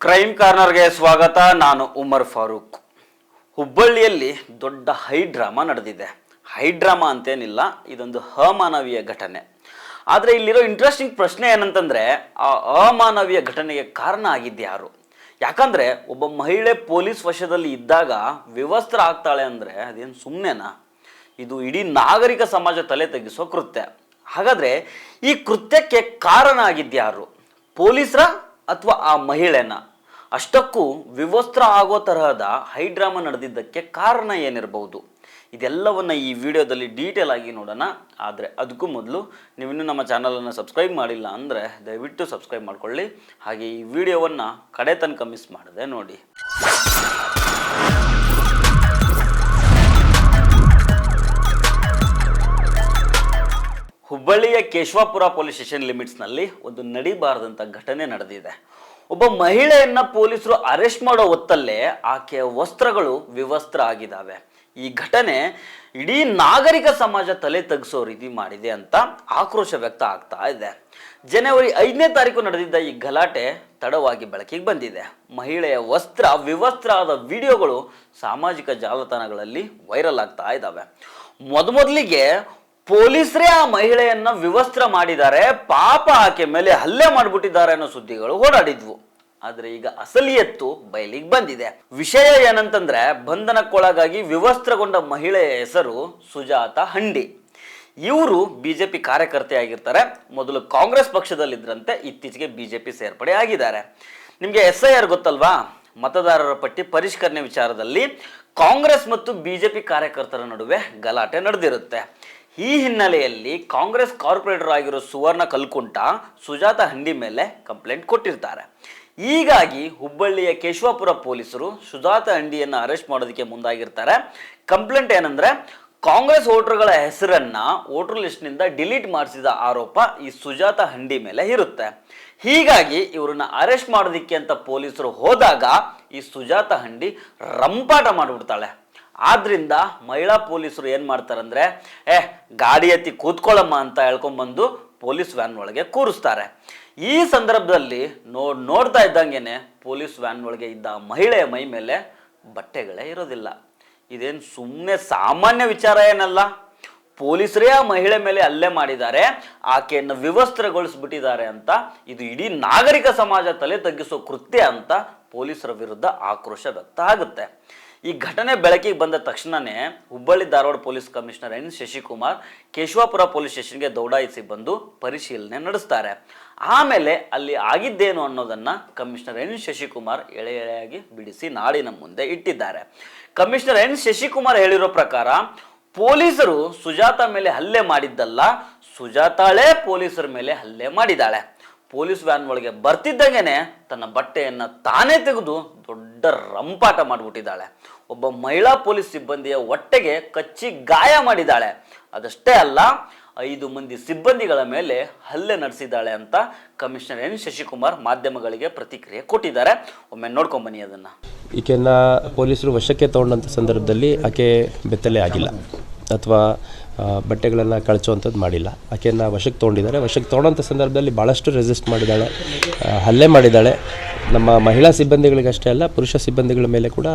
Crime ಕಾರ್ನರ್ಗೆ ಸ್ವಾಗತ. ನಾನು ಉಮರ್ ಫಾರೂಕ್. ಹುಬ್ಬಳ್ಳಿಯಲ್ಲಿ ದೊಡ್ಡ ಹೈಡ್ರಾಮಾ ನಡೆದಿದೆ. ಹೈಡ್ರಾಮಾ ಅಂತೇನಿಲ್ಲ, ಇದೊಂದು ಅಮಾನವೀಯ ಘಟನೆ. ಆದರೆ ಇಲ್ಲಿರೋ ಇಂಟ್ರೆಸ್ಟಿಂಗ್ ಪ್ರಶ್ನೆ ಏನಂತಂದರೆ, ಆ ಅಮಾನವೀಯ ಘಟನೆಗೆ ಕಾರಣ ಆಗಿದ್ದು ಯಾರು? ಯಾಕಂದರೆ ಒಬ್ಬ ಮಹಿಳೆ ಪೊಲೀಸ್ ವಶದಲ್ಲಿ ಇದ್ದಾಗ ವಿವಸ್ತ್ರ ಆಗ್ತಾಳೆ ಅಂದರೆ ಅದೇನು ಸುಮ್ಮನೆನಾ? ಇದು ಇಡೀ ನಾಗರಿಕ ಸಮಾಜ ತಲೆ ತೆಗೆಸೋ ಕೃತ್ಯ. ಹಾಗಾದರೆ ಈ ಕೃತ್ಯಕ್ಕೆ ಕಾರಣ ಆಗಿದ್ದು ಯಾರು? ಪೊಲೀಸರ ಅಥವಾ ಆ ಮಹಿಳೆನ? ಅಷ್ಟಕ್ಕೂ ವಿವಸ್ತ್ರ ಆಗೋ ತರಹದ ಹೈಡ್ರಾಮಾ ನಡೆದಿದ್ದಕ್ಕೆ ಕಾರಣ ಏನಿರಬಹುದು? ಇದೆಲ್ಲವನ್ನು ಈ ವಿಡಿಯೋದಲ್ಲಿ ಡೀಟೇಲ್ ಆಗಿ ನೋಡೋಣ. ಆದರೆ ಅದಕ್ಕೂ ಮೊದಲು ನೀವಿನ್ನೂ ನಮ್ಮ ಚಾನಲನ್ನು ಸಬ್ಸ್ಕ್ರೈಬ್ ಮಾಡಿಲ್ಲ ಅಂದರೆ ದಯವಿಟ್ಟು ಸಬ್ಸ್ಕ್ರೈಬ್ ಮಾಡ್ಕೊಳ್ಳಿ. ಹಾಗೆ ಈ ವಿಡಿಯೋವನ್ನು ಕಡೆ ತನಕ ಮಿಸ್ ಮಾಡದೆ ನೋಡಿ. ಹುಬ್ಬಳ್ಳಿಯ ಕೇಶವಾಪುರ ಪೊಲೀಸ್ ಸ್ಟೇಷನ್ ಲಿಮಿಟ್ಸ್ನಲ್ಲಿ ಒಂದು ನಡಿಬಾರದಂಥ ಘಟನೆ ನಡೆದಿದೆ. ಒಬ್ಬ ಮಹಿಳೆಯನ್ನ ಪೊಲೀಸರು ಅರೆಸ್ಟ್ ಮಾಡೋ ಹೊತ್ತಲ್ಲೇ ಆಕೆಯ ವಸ್ತ್ರಗಳು ವಿವಸ್ತ್ರ ಆಗಿದ್ದಾವೆ. ಈ ಘಟನೆ ಇಡೀ ನಾಗರಿಕ ಸಮಾಜ ತಲೆ ತಗ್ಸೋ ರೀತಿ ಮಾಡಿದೆ ಅಂತ ಆಕ್ರೋಶ ವ್ಯಕ್ತ ಆಗ್ತಾ ಇದೆ. ಜನವರಿ 5ನೇ ತಾರೀಕು ನಡೆದಿದ್ದ ಈ ಗಲಾಟೆ ತಡವಾಗಿ ಬೆಳಕಿಗೆ ಬಂದಿದೆ. ಮಹಿಳೆಯ ವಸ್ತ್ರ ವಿವಸ್ತ್ರ ಆದ ವಿಡಿಯೋಗಳು ಸಾಮಾಜಿಕ ಜಾಲತಾಣಗಳಲ್ಲಿ ವೈರಲ್ ಆಗ್ತಾ ಇದ್ದಾವೆ. ಮೊದಲಿಗೆ ಪೊಲೀಸರೇ ಆ ಮಹಿಳೆಯನ್ನ ವಿವಸ್ತ್ರ ಮಾಡಿದ್ದಾರೆ, ಪಾಪ ಆಕೆ ಮೇಲೆ ಹಲ್ಲೆ ಮಾಡಿಬಿಟ್ಟಿದ್ದಾರೆ ಅನ್ನೋ ಸುದ್ದಿಗಳು ಓಡಾಡಿದ್ವು. ಆದ್ರೆ ಈಗ ಅಸಲಿಯತ್ತು ಬಯಲಿಗೆ ಬಂದಿದೆ. ವಿಷಯ ಏನಂತಂದ್ರೆ, ಬಂಧನಕ್ಕೊಳಗಾಗಿ ವಿವಸ್ತ್ರಗೊಂಡ ಮಹಿಳೆಯ ಹೆಸರು ಸುಜಾತ ಹಂಡಿ. ಇವರು ಬಿಜೆಪಿ ಕಾರ್ಯಕರ್ತೆ ಆಗಿರ್ತಾರೆ. ಮೊದಲು ಕಾಂಗ್ರೆಸ್ ಪಕ್ಷದಲ್ಲಿದ್ದರಂತೆ, ಇತ್ತೀಚೆಗೆ ಬಿಜೆಪಿ ಸೇರ್ಪಡೆ ಆಗಿದ್ದಾರೆ. ನಿಮಗೆ SIR ಗೊತ್ತಲ್ವಾ? ಮತದಾರರ ಪಟ್ಟಿ ಪರಿಷ್ಕರಣೆ ವಿಚಾರದಲ್ಲಿ ಕಾಂಗ್ರೆಸ್ ಮತ್ತು ಬಿಜೆಪಿ ಕಾರ್ಯಕರ್ತರ ನಡುವೆ ಗಲಾಟೆ ನಡೆದಿರುತ್ತೆ. ಈ ಹಿನ್ನೆಲೆಯಲ್ಲಿ ಕಾಂಗ್ರೆಸ್ ಕಾರ್ಪೊರೇಟರ್ ಆಗಿರೋ ಸುವರ್ಣ ಕಲ್ಕುಂಟ ಸುಜಾತ ಹಂಡಿ ಮೇಲೆ ಕಂಪ್ಲೇಂಟ್ ಕೊಟ್ಟಿರ್ತಾರೆ. ಹೀಗಾಗಿ ಹುಬ್ಬಳ್ಳಿಯ ಕೇಶವಾಪುರ ಪೊಲೀಸರು ಸುಜಾತ ಹಂಡಿಯನ್ನು ಅರೆಸ್ಟ್ ಮಾಡೋದಕ್ಕೆ ಮುಂದಾಗಿರ್ತಾರೆ. ಕಂಪ್ಲೇಂಟ್ ಏನಂದ್ರೆ, ಕಾಂಗ್ರೆಸ್ ವೋಟರ್ಗಳ ಹೆಸರನ್ನ ವೋಟರ್ ಲಿಸ್ಟ್ನಿಂದ ಡಿಲೀಟ್ ಮಾಡಿಸಿದ ಆರೋಪ ಈ ಸುಜಾತ ಹಂಡಿ ಮೇಲೆ ಇರುತ್ತೆ. ಹೀಗಾಗಿ ಇವರನ್ನ ಅರೆಸ್ಟ್ ಮಾಡೋದಕ್ಕೆ ಅಂತ ಪೊಲೀಸರು ಹೋದಾಗ ಈ ಸುಜಾತ ಹಂಡಿ ರಂಪಾಟ ಮಾಡಿಬಿಡ್ತಾಳೆ. ಆದ್ರಿಂದ ಮಹಿಳಾ ಪೊಲೀಸರು ಏನು ಮಾಡ್ತಾರಂದ್ರೆ, ಗಾಡಿ ಎತ್ತಿ ಕೂತ್ಕೊಳ್ಳಮ್ಮ ಅಂತ ಹೇಳ್ಕೊಂಡ್ಬಂದು ಪೊಲೀಸ್ ವ್ಯಾನ್ ಒಳಗೆ ಕೂರಿಸ್ತಾರೆ. ಈ ಸಂದರ್ಭದಲ್ಲಿ ನೋಡ್ತಾ ಇದ್ದಂಗೆನೆ ಪೊಲೀಸ್ ವ್ಯಾನ್ ಒಳಗೆ ಇದ್ದ ಮಹಿಳೆಯ ಮೈ ಮೇಲೆ ಬಟ್ಟೆಗಳೇ ಇರೋದಿಲ್ಲ. ಇದೇನು ಸುಮ್ಮನೆ ಸಾಮಾನ್ಯ ವಿಚಾರ ಏನಲ್ಲ. ಪೊಲೀಸರೇ ಆ ಮಹಿಳೆ ಮೇಲೆ ಹಲ್ಲೆ ಮಾಡಿದ್ದಾರೆ, ಆಕೆಯನ್ನು ವಿವಸ್ತ್ರಗೊಳಿಸ್ಬಿಟ್ಟಿದ್ದಾರೆ ಅಂತ ಇದು ಇಡೀ ನಾಗರಿಕ ಸಮಾಜ ತಲೆ ತಗ್ಗಿಸೋ ಕೃತ್ಯ ಅಂತ ಪೊಲೀಸರ ವಿರುದ್ಧ ಆಕ್ರೋಶ ವ್ಯಕ್ತ ಆಗುತ್ತೆ. ಈ ಘಟನೆ ಬೆಳಕಿಗೆ ಬಂದ ತಕ್ಷಣವೇ Hubballi Dharwad police commissioner N. Shashikumar Keshavapura police ಸ್ಟೇಷನ್ಗೆ ದೌಡಾಯಿಸಿ ಬಂದು ಪರಿಶೀಲನೆ ನಡೆಸ್ತಾರೆ. ಆಮೇಲೆ ಅಲ್ಲಿ ಆಗಿದ್ದೇನು ಅನ್ನೋದನ್ನ ಕಮಿಷನರ್ N. ಶಶಿಕುಮಾರ್ ಎಳೆಯಾಗಿ ಬಿಡಿಸಿ ನಾಡಿನ ಮುಂದೆ ಇಟ್ಟಿದ್ದಾರೆ. Commissioner N. ಶಶಿಕುಮಾರ್ ಹೇಳಿರೋ ಪ್ರಕಾರ, ಪೊಲೀಸರು ಸುಜಾತ ಮೇಲೆ ಹಲ್ಲೆ ಮಾಡಿದ್ದಲ್ಲ, ಸುಜಾತಾಳೇ ಪೊಲೀಸರ ಮೇಲೆ ಹಲ್ಲೆ ಮಾಡಿದ್ದಾಳೆ. ಪೊಲೀಸ್ ವ್ಯಾನ್ ಒಳಗೆ ಬರ್ತಿದ್ದಂಗೆನೆ ತನ್ನ ಬಟ್ಟೆಯನ್ನು ತಾನೇ ತೆಗೆದು ದೊಡ್ಡ ರಂಪಾಟ ಮಾಡಿಬಿಟ್ಟಿದ್ದಾಳೆ. ಒಬ್ಬ ಮಹಿಳಾ ಪೊಲೀಸ್ ಸಿಬ್ಬಂದಿಯ ಹೊಟ್ಟೆಗೆ ಕಚ್ಚಿ ಗಾಯ ಮಾಡಿದ್ದಾಳೆ. ಅದಷ್ಟೇ ಅಲ್ಲ, 5 ಮಂದಿ ಸಿಬ್ಬಂದಿಗಳ ಮೇಲೆ ಹಲ್ಲೆ ನಡೆಸಿದ್ದಾಳೆ ಅಂತ ಕಮಿಷನರ್ N. ಶಶಿಕುಮಾರ್ ಮಾಧ್ಯಮಗಳಿಗೆ ಪ್ರತಿಕ್ರಿಯೆ ಕೊಟ್ಟಿದ್ದಾರೆ. ಒಮ್ಮೆ ನೋಡ್ಕೊಂಬನ್ನಿ ಅದನ್ನು. ಈಕೆಯನ್ನು ಪೊಲೀಸರು ವಶಕ್ಕೆ ತಗೊಂಡಂಥ ಸಂದರ್ಭದಲ್ಲಿ ಆಕೆ ಬೆತ್ತಲೆ ಆಗಿಲ್ಲ ಅಥವಾ ಬಟ್ಟೆಗಳನ್ನು ಕಳಚುವಂಥದ್ದು ಮಾಡಿಲ್ಲ. ಆಕೆಯನ್ನು ವಶಕ್ಕೆ ತೊಗೊಂಡಿದ್ದಾರೆ. ವಶಕ್ಕೆ ತೊಗೊಂಡಂಥ ಸಂದರ್ಭದಲ್ಲಿ ಭಾಳಷ್ಟು ರೆಸಿಸ್ಟ್ ಮಾಡಿದ್ದಾಳೆ, ಹಲ್ಲೆ ಮಾಡಿದ್ದಾಳೆ. ನಮ್ಮ ಮಹಿಳಾ ಸಿಬ್ಬಂದಿಗಳಿಗಷ್ಟೇ ಅಲ್ಲ, ಪುರುಷ ಸಿಬ್ಬಂದಿಗಳ ಮೇಲೆ ಕೂಡ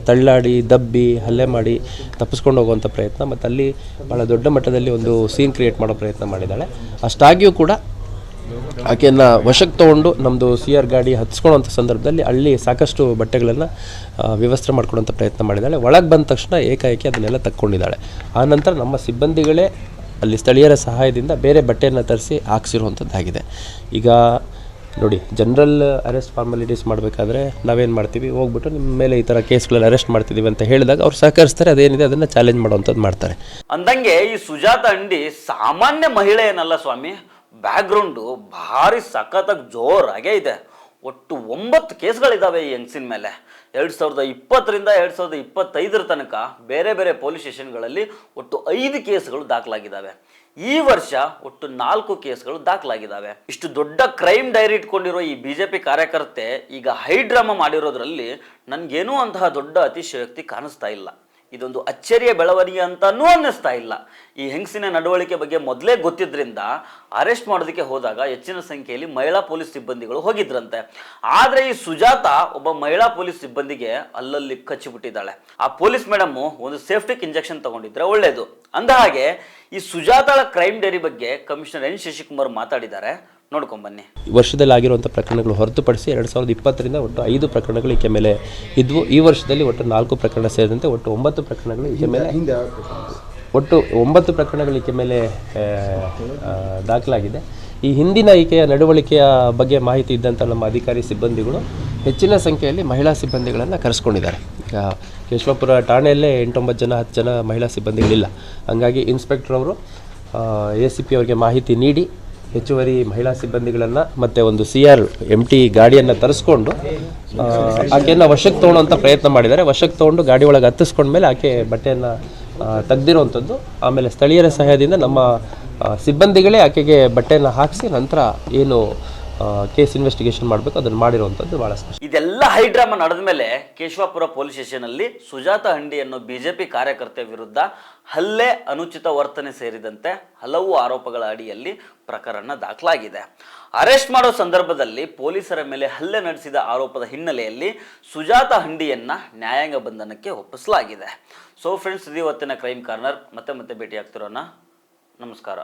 ತಳ್ಳಾಡಿ ದಬ್ಬಿ ಹಲ್ಲೆ ಮಾಡಿ ತಪ್ಪಿಸ್ಕೊಂಡು ಹೋಗುವಂಥ ಪ್ರಯತ್ನ, ಮತ್ತು ಅಲ್ಲಿ ಭಾಳ ದೊಡ್ಡ ಮಟ್ಟದಲ್ಲಿ ಒಂದು ಸೀನ್ ಕ್ರಿಯೇಟ್ ಮಾಡೋ ಪ್ರಯತ್ನ ಮಾಡಿದ್ದಾಳೆ. ಅಷ್ಟಾಗಿಯೂ ಕೂಡ ಆಕೆಯನ್ನು ವಶಕ್ಕೆ ತೊಗೊಂಡು ನಮ್ಮದು CR ಗಾಡಿ ಹತ್ಸ್ಕೊಳ್ಳೋಂಥ ಸಂದರ್ಭದಲ್ಲಿ ಅಲ್ಲಿ ಸಾಕಷ್ಟು ಬಟ್ಟೆಗಳನ್ನು ವ್ಯವಸ್ಥೆ ಮಾಡ್ಕೊಡೋಂಥ ಪ್ರಯತ್ನ ಮಾಡಿದ್ದಾಳೆ. ಒಳಗೆ ಬಂದ ತಕ್ಷಣ ಏಕಾಏಕಿ ಅದನ್ನೆಲ್ಲ ತಕ್ಕೊಂಡಿದ್ದಾಳೆ. ಆನಂತರ ನಮ್ಮ ಸಿಬ್ಬಂದಿಗಳೇ ಅಲ್ಲಿ ಸ್ಥಳೀಯರ ಸಹಾಯದಿಂದ ಬೇರೆ ಬಟ್ಟೆಯನ್ನು ತರಿಸಿ ಹಾಕ್ಸಿರುವಂಥದ್ದಾಗಿದೆ. ಈಗ ನೋಡಿ, ಜನರಲ್ ಅರೆಸ್ಟ್ ಫಾರ್ಮಾಲಿಟೀಸ್ ಮಾಡಬೇಕಾದ್ರೆ ನಾವೇನು ಮಾಡ್ತೀವಿ, ಹೋಗ್ಬಿಟ್ಟು ನಿಮ್ಮ ಮೇಲೆ ಈ ಥರ ಕೇಸ್ಗಳಲ್ಲಿ ಅರೆಸ್ಟ್ ಮಾಡ್ತಿದ್ದೀವಿ ಅಂತ ಹೇಳಿದಾಗ ಅವ್ರು ಸಹಕರಿಸ್ತಾರೆ, ಅದೇನಿದೆ ಅದನ್ನು ಚಾಲೆಂಜ್ ಮಾಡೋವಂಥದ್ದು ಮಾಡ್ತಾರೆ. ಅಂದಂಗೆ ಈ ಸುಜಾತ ಹಂಡಿ ಸಾಮಾನ್ಯ ಮಹಿಳೆ ಏನಲ್ಲ ಸ್ವಾಮಿ, ಬ್ಯಾಕ್ಗ್ರೌಂಡು ಭಾರಿ ಸಖತ್ತಾಗಿ ಜೋರಾಗೇ ಇದೆ. ಒಟ್ಟು 9 ಕೇಸ್ಗಳಿದ್ದಾವೆ ಈ ಹೆಂಗಸಿನ ಮೇಲೆ. 2020ರಿಂದ 2025 ತನಕ ಬೇರೆ ಬೇರೆ ಪೊಲೀಸ್ ಸ್ಟೇಷನ್ಗಳಲ್ಲಿ ಒಟ್ಟು 5 ಕೇಸ್ಗಳು ದಾಖಲಾಗಿದ್ದಾವೆ. ಈ ವರ್ಷ ಒಟ್ಟು 4 ಕೇಸ್ಗಳು ದಾಖಲಾಗಿದ್ದಾವೆ. ಇಷ್ಟು ದೊಡ್ಡ ಕ್ರೈಮ್ ಡೈರಿ ಇಟ್ಕೊಂಡಿರೋ ಈ ಬಿಜೆಪಿ ಕಾರ್ಯಕರ್ತೆ ಈಗ ಹೈಡ್ರಾಮಾ ಮಾಡಿರೋದ್ರಲ್ಲಿ ನನಗೇನೂ ಅಂತಹ ದೊಡ್ಡ ಅತಿಶಯೋಕ್ತಿ ಕಾಣಿಸ್ತಾ ಇಲ್ಲ. ಇದೊಂದು ಅಚ್ಚರಿಯ ಬೆಳವಣಿಗೆ ಅಂತಾನೂ ಅನ್ನಿಸ್ತಾ ಇಲ್ಲ. ಈ ಹೆಂಗಸಿನ ನಡವಳಿಕೆ ಬಗ್ಗೆ ಮೊದಲೇ ಗೊತ್ತಿದ್ರಿಂದ ಅರೆಸ್ಟ್ ಮಾಡೋದಕ್ಕೆ ಹೋದಾಗ ಹೆಚ್ಚಿನ ಸಂಖ್ಯೆಯಲ್ಲಿ ಮಹಿಳಾ ಪೊಲೀಸ್ ಸಿಬ್ಬಂದಿಗಳು ಹೋಗಿದ್ರಂತೆ. ಆದರೆ ಈ ಸುಜಾತ ಒಬ್ಬ ಮಹಿಳಾ ಪೊಲೀಸ್ ಸಿಬ್ಬಂದಿಗೆ ಅಲ್ಲಲ್ಲಿ ಕಚ್ಚಿಬಿಟ್ಟಿದ್ದಾಳೆ. ಆ ಪೊಲೀಸ್ ಮೇಡಮ್ ಒಂದು ಸೇಫ್ಟಿಕ್ ಇಂಜೆಕ್ಷನ್ ತಗೊಂಡಿದ್ರೆ ಒಳ್ಳೇದು. ಅಂದ ಹಾಗೆ ಈ ಸುಜಾತಳ ಕ್ರೈಮ್ ಡೈರಿ ಬಗ್ಗೆ ಕಮಿಷನರ್ ಎನ್ ಶಶಿಕುಮಾರ್ ಮಾತಾಡಿದ್ದಾರೆ, ನೋಡ್ಕೊಂಬನ್ನಿ. ವರ್ಷದಲ್ಲಿ ಆಗಿರುವಂಥ ಪ್ರಕರಣಗಳು ಹೊರತುಪಡಿಸಿ 2020ರಿಂದ ಒಟ್ಟು 5 ಪ್ರಕರಣಗಳು ಈಕೆ ಮೇಲೆ ಇದ್ವು. ಈ ವರ್ಷದಲ್ಲಿ ಒಟ್ಟು 4 ಪ್ರಕರಣ ಸೇರಿದಂತೆ ಒಟ್ಟು 9 ಪ್ರಕರಣಗಳು ಈಕೆ ಮೇಲೆ ಈಕೆ ಮೇಲೆ ದಾಖಲಾಗಿದೆ. ಈ ಹಿಂದಿನ ಈಕೆಯ ನಡವಳಿಕೆಯ ಬಗ್ಗೆ ಮಾಹಿತಿ ಇದ್ದಂಥ ನಮ್ಮ ಅಧಿಕಾರಿ ಸಿಬ್ಬಂದಿಗಳು ಹೆಚ್ಚಿನ ಸಂಖ್ಯೆಯಲ್ಲಿ ಮಹಿಳಾ ಸಿಬ್ಬಂದಿಗಳನ್ನು ಕರೆಸ್ಕೊಂಡಿದ್ದಾರೆ. ಈಗ ಕೇಶವಾಪುರ ಠಾಣೆಯಲ್ಲೇ 8-9 ಜನ 10 ಜನ ಮಹಿಳಾ ಸಿಬ್ಬಂದಿಗಳಿಲ್ಲ. ಹಾಗಾಗಿ ಇನ್ಸ್ಪೆಕ್ಟರ್ ಅವರು ACP ಅವರಿಗೆ ಮಾಹಿತಿ ನೀಡಿ ಹೆಚ್ಚುವರಿ ಮಹಿಳಾ ಸಿಬ್ಬಂದಿಗಳನ್ನು ಮತ್ತು ಒಂದು CR MT ಗಾಡಿಯನ್ನು ತರಿಸ್ಕೊಂಡು ಆಕೆಯನ್ನು ವಶಕ್ಕೆ ತೊಗೊಳ್ಳೋಂಥ ಪ್ರಯತ್ನ ಮಾಡಿದ್ದಾರೆ. ವಶಕ್ಕೆ ತೊಗೊಂಡು ಗಾಡಿ ಒಳಗೆ ಹತ್ತಿಸ್ಕೊಂಡ್ಮೇಲೆ ಆಕೆ ಬಟ್ಟೆಯನ್ನು ತೆಗೆದಿರೋವಂಥದ್ದು. ಆಮೇಲೆ ಸ್ಥಳೀಯರ ಸಹಾಯದಿಂದ ನಮ್ಮ ಸಿಬ್ಬಂದಿಗಳೇ ಆಕೆಗೆ ಬಟ್ಟೆಯನ್ನು ಹಾಕಿಸಿ ನಂತರ ಏನು ಕೇಸ್ ಇನ್ವೆಸ್ಟಿಗೇಷನ್ ಮಾಡಬೇಕು ಅದನ್ನು ಮಾಡಿರುವಂಥದ್ದು ಭಾಳ ಸ್ಪಷ್ಟ. ಇದೆಲ್ಲ ಹೈಡ್ರಾಮಾ ನಡೆದ ಮೇಲೆ ಕೇಶವಾಪುರ ಪೊಲೀಸ್ ಸ್ಟೇಷನ್ನಲ್ಲಿ ಸುಜಾತ ಹಂಡಿ ಅನ್ನೋ BJP ಕಾರ್ಯಕರ್ತೆ ವಿರುದ್ಧ ಹಲ್ಲೆ, ಅನುಚಿತ ವರ್ತನೆ ಸೇರಿದಂತೆ ಹಲವು ಆರೋಪಗಳ ಅಡಿಯಲ್ಲಿ ಪ್ರಕರಣ ದಾಖಲಾಗಿದೆ. ಅರೆಸ್ಟ್ ಮಾಡೋ ಸಂದರ್ಭದಲ್ಲಿ ಪೊಲೀಸರ ಮೇಲೆ ಹಲ್ಲೆ ನಡೆಸಿದ ಆರೋಪದ ಹಿನ್ನೆಲೆಯಲ್ಲಿ ಸುಜಾತ ಹಂಡಿಯನ್ನ ನ್ಯಾಯಾಂಗ ಬಂಧನಕ್ಕೆ ಒಪ್ಪಿಸಲಾಗಿದೆ. ಸೊ ಫ್ರೆಂಡ್ಸ್, ಇದು ಇವತ್ತಿನ ಕ್ರೈಮ್ ಕಾರ್ನರ್. ಮತ್ತೆ ಭೇಟಿ ಆಗ್ತಿರೋಣ. ನಮಸ್ಕಾರ.